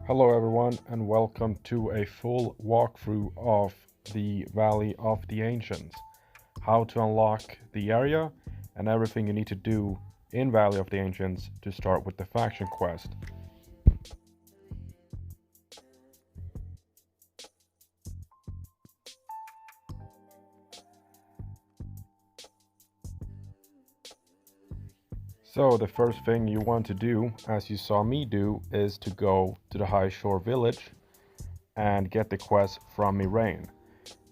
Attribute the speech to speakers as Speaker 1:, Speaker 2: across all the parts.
Speaker 1: Hello everyone and welcome to a full walkthrough of the Valley of the Ancients. How to unlock the area and everything you need to do in Valley of the Ancients to start with the faction quest. So the first thing you want to do, as you saw me do, is to go to the High Shore Village and get the quest from Mirain.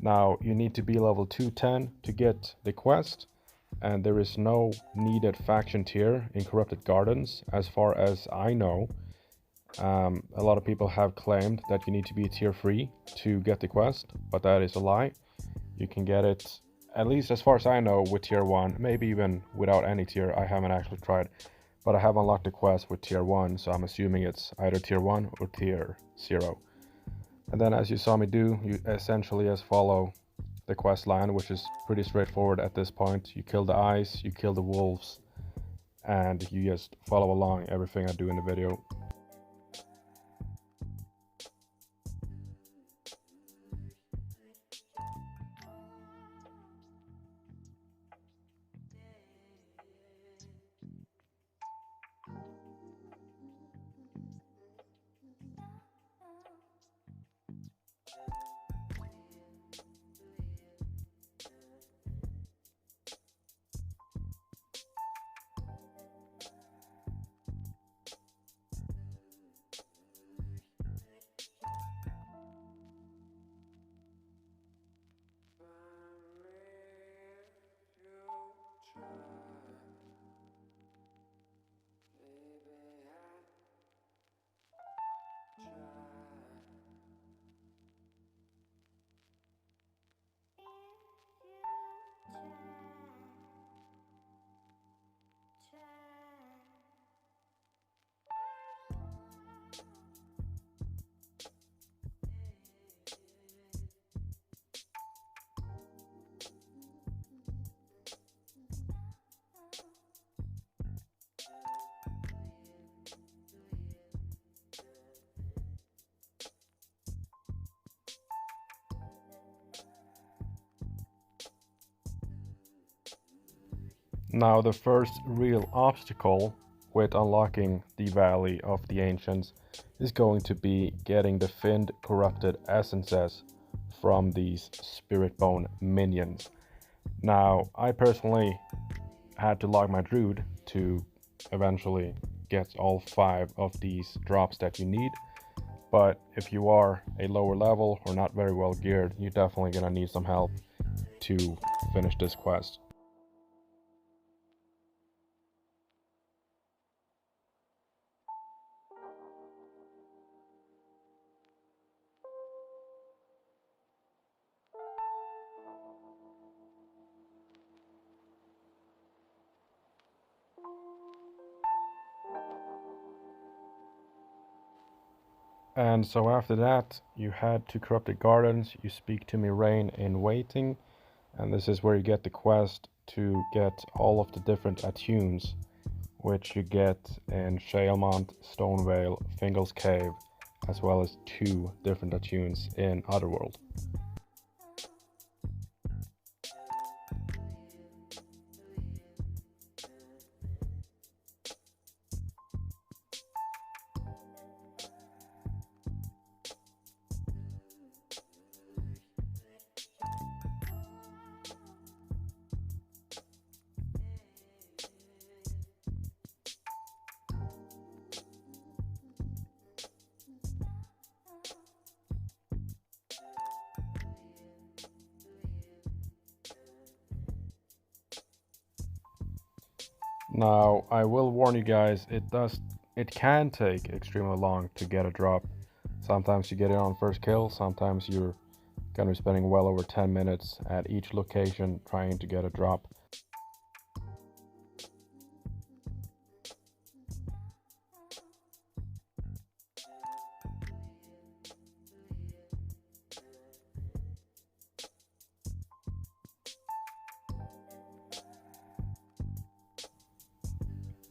Speaker 1: Now you need to be level 210 to get the quest, and there is no needed faction tier in Corrupted Gardens as far as I know. A lot of people have claimed that you need to be tier 3 to get the quest, but that is a lie. You can get it, at least as far as I know, with tier 1, maybe even without any tier. I haven't actually tried, but I have unlocked the quest with tier 1, so I'm assuming it's either tier 1 or tier 0. And then as you saw me do, you essentially just follow the quest line, which is pretty straightforward at this point. You kill the eyes, you kill the wolves, and you just follow along everything I do in the video. Now the first real obstacle with unlocking the Valley of the Ancients is going to be getting the Finned Corrupted Essences from these Spirit Bone minions. Now I personally had to log my Druid to eventually get all 5 of these drops that you need, but if you are a lower level or not very well geared, you're definitely gonna need some help to finish this quest. And so after that, you head to Corrupted Gardens, you speak to Mirain in Waiting, and this is where you get the quest to get all of the different attunes, which you get in Shalemont, Stonevale, Fingal's Cave, as well as 2 different attunes in Otherworld. Now, I will warn you guys, it can take extremely long to get a drop. Sometimes you get it on first kill, sometimes you're gonna be spending well over 10 minutes at each location trying to get a drop.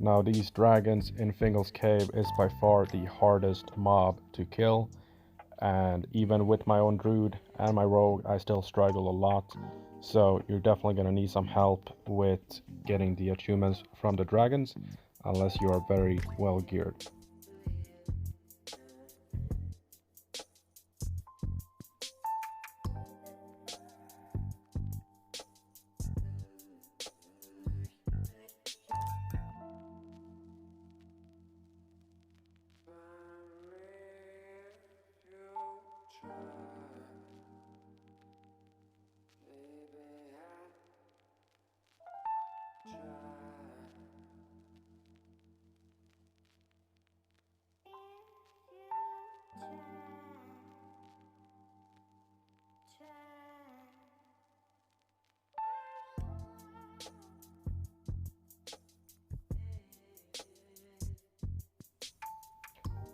Speaker 1: Now these dragons in Fingal's Cave is by far the hardest mob to kill, and even with my own druid and my rogue I still struggle a lot, so you're definitely going to need some help with getting the attunements from the dragons unless you are very well geared.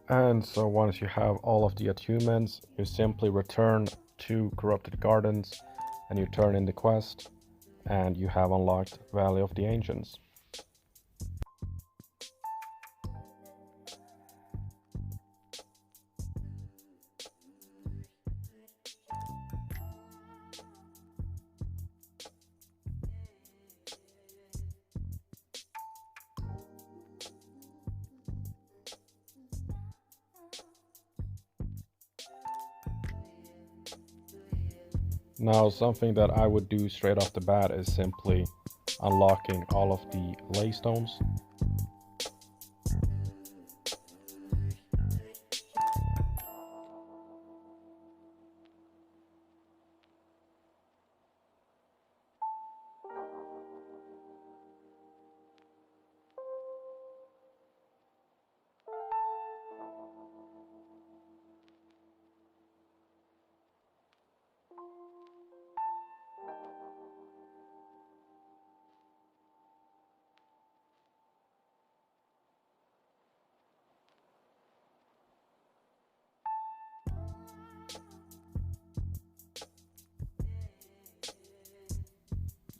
Speaker 1: And so once you have all of the attunements, you simply return to Corrupted Gardens and you turn in the quest, and you have unlocked Valley of the Ancients. Now, something that I would do straight off the bat is simply unlocking all of the laystones.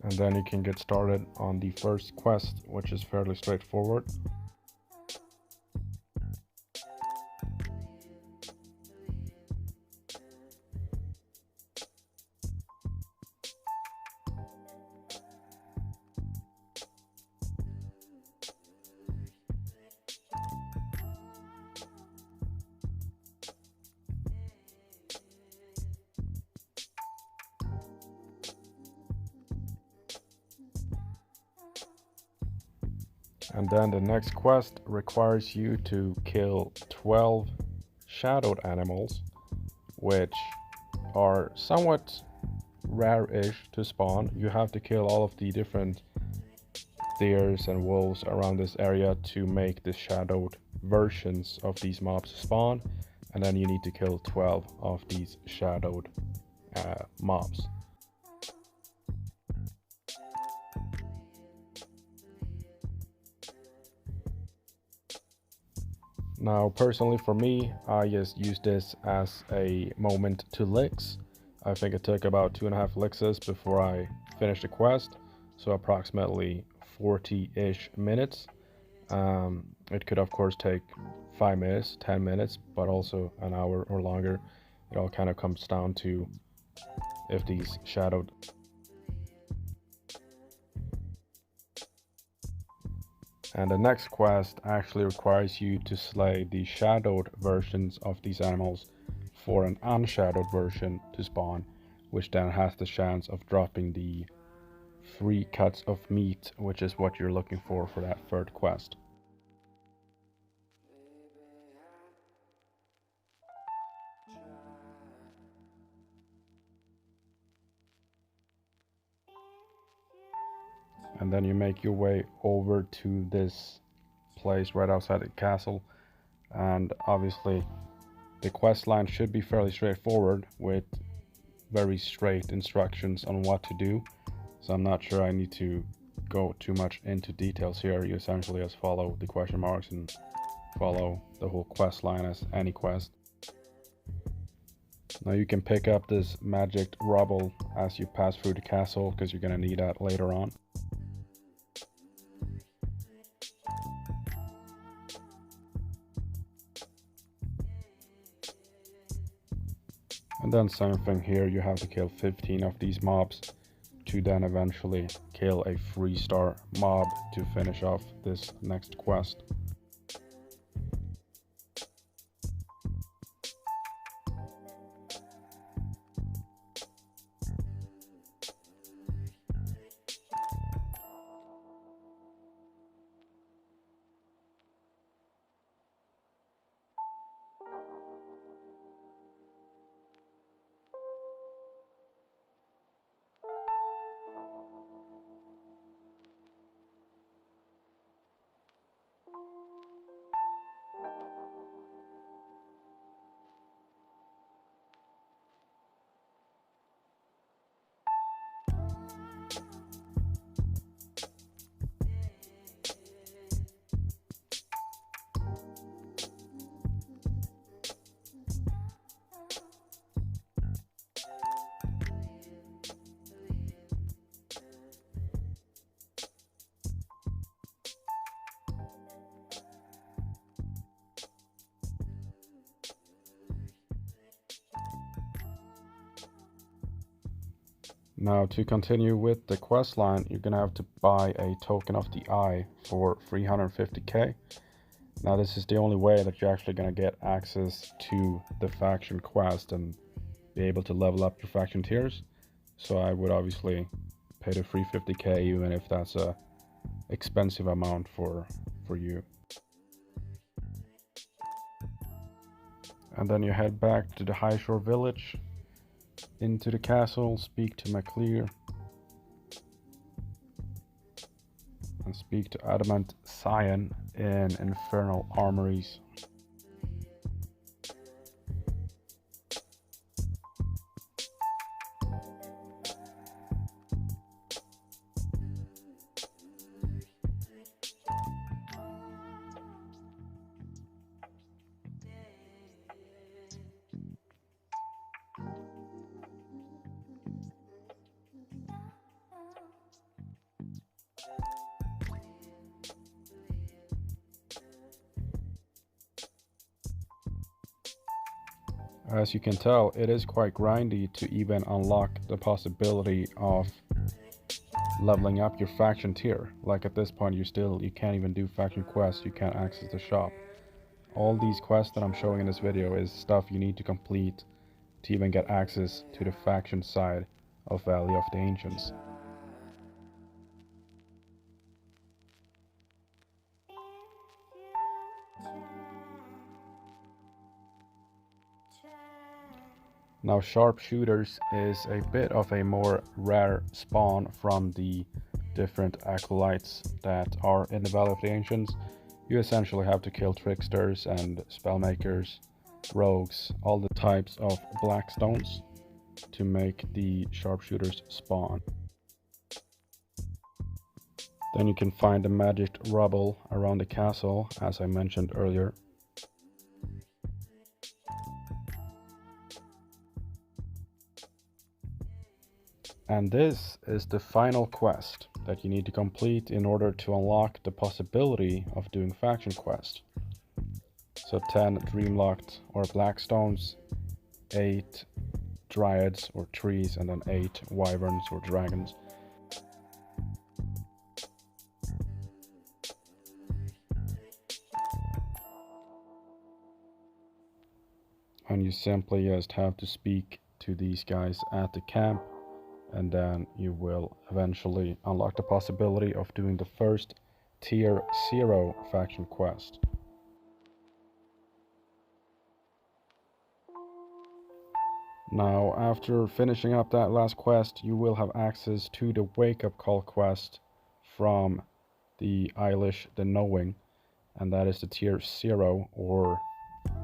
Speaker 1: And then you can get started on the first quest, which is fairly straightforward. And then the next quest requires you to kill 12 shadowed animals, which are somewhat rare-ish to spawn. You have to kill all of the different deers and wolves around this area to make the shadowed versions of these mobs spawn, and then you need to kill 12 of these shadowed mobs. Now, personally for me, I just use this as a moment to licks. I think it took about 2.5 licks before I finished the quest, so approximately 40-ish minutes. It could of course take 5 minutes, 10 minutes, but also an hour or longer. It all kind of comes down to if these shadowed. And the next quest actually requires you to slay the shadowed versions of these animals for an unshadowed version to spawn, which then has the chance of dropping the free cuts of meat, which is what you're looking for that third quest. And then you make your way over to this place right outside the castle, and obviously the quest line should be fairly straightforward with very straight instructions on what to do, so I'm not sure I need to go too much into details here. You essentially just follow the question marks and follow the whole quest line as any quest. Now you can pick up this magic rubble as you pass through the castle, because you're going to need that later on. And then same thing here, you have to kill 15 of these mobs to then eventually kill a 3-star mob to finish off this next quest. Now to continue with the quest line, you're gonna have to buy a token of the eye for 350k. Now this is the only way that you're actually gonna get access to the faction quest and be able to level up your faction tiers. So I would obviously pay the 350k even if that's a expensive amount for you. And then you head back to the High Shore village, into the castle, speak to MacLear, and speak to Adamant Scion in Infernal Armories. As you can tell, it is quite grindy to even unlock the possibility of leveling up your faction tier. Like at this point you can't even do faction quests, you can't access the shop. All these quests that I'm showing in this video is stuff you need to complete to even get access to the faction side of Valley of the Ancients. Now sharpshooters is a bit of a more rare spawn from the different acolytes that are in the Valley of the Ancients. You essentially have to kill tricksters and spellmakers, rogues, all the types of black stones to make the sharpshooters spawn. Then you can find the magic rubble around the castle, as I mentioned earlier. And this is the final quest that you need to complete in order to unlock the possibility of doing faction quest. So 10 dreamlocked or black stones, 8 dryads or trees, and then 8 wyverns or dragons. And you simply just have to speak to these guys at the camp, and then you will eventually unlock the possibility of doing the first tier 0 faction quest. Now, after finishing up that last quest, you will have access to the Wake Up Call quest from the Eilish the Knowing, and that is the tier 0 or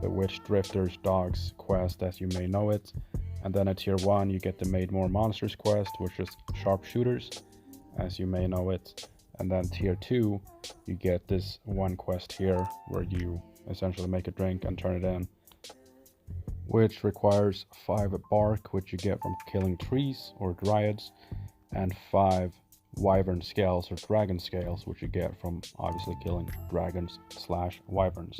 Speaker 1: the Witch Drifter's Dogs quest as you may know it. And then at tier 1 you get the Made More Monsters quest, which is sharpshooters as you may know it. And then tier 2 you get this one quest here where you essentially make a drink and turn it in, which requires 5 bark, which you get from killing trees or dryads, and 5 wyvern scales or dragon scales, which you get from obviously killing dragons / wyverns.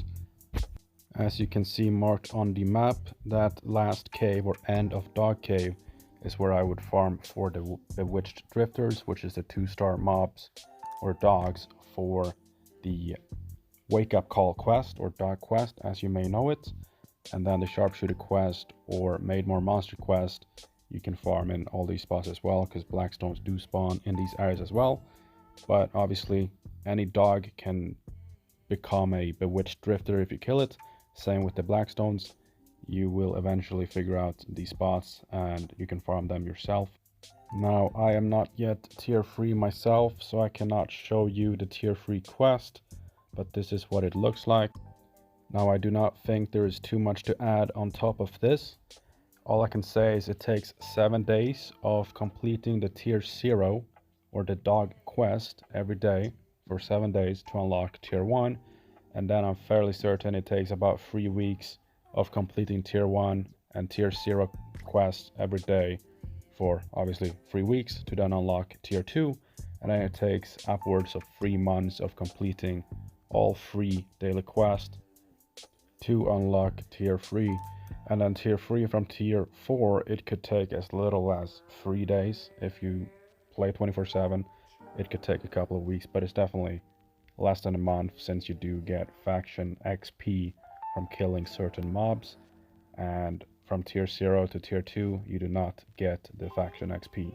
Speaker 1: As you can see marked on the map, that last cave or end of Dog Cave is where I would farm for the Bewitched Drifters, which is the 2-star mobs or dogs for the Wake Up Call quest or dog quest as you may know it. And then the Sharpshooter quest or Made More Monster quest, you can farm in all these spots as well, because Blackstones do spawn in these areas as well. But obviously any dog can become a Bewitched Drifter if you kill it. Same with the Blackstones. You will eventually figure out these spots and you can farm them yourself. Now, I am not yet tier 3 myself, so I cannot show you the tier 3 quest, but this is what it looks like. Now, I do not think there is too much to add on top of this. All I can say is it takes 7 days of completing the tier 0 or the dog quest every day for 7 days to unlock tier 1. And then I'm fairly certain it takes about 3 weeks of completing tier 1 and tier 0 quests every day for obviously 3 weeks to then unlock tier 2. And then it takes upwards of 3 months of completing all 3 daily quests to unlock tier 3. And then tier 3 from tier 4, it could take as little as 3 days. If you play 24/7, it could take a couple of weeks, but it's definitely less than a month, since you do get faction XP from killing certain mobs, and from tier 0 to tier 2 you do not get the faction XP.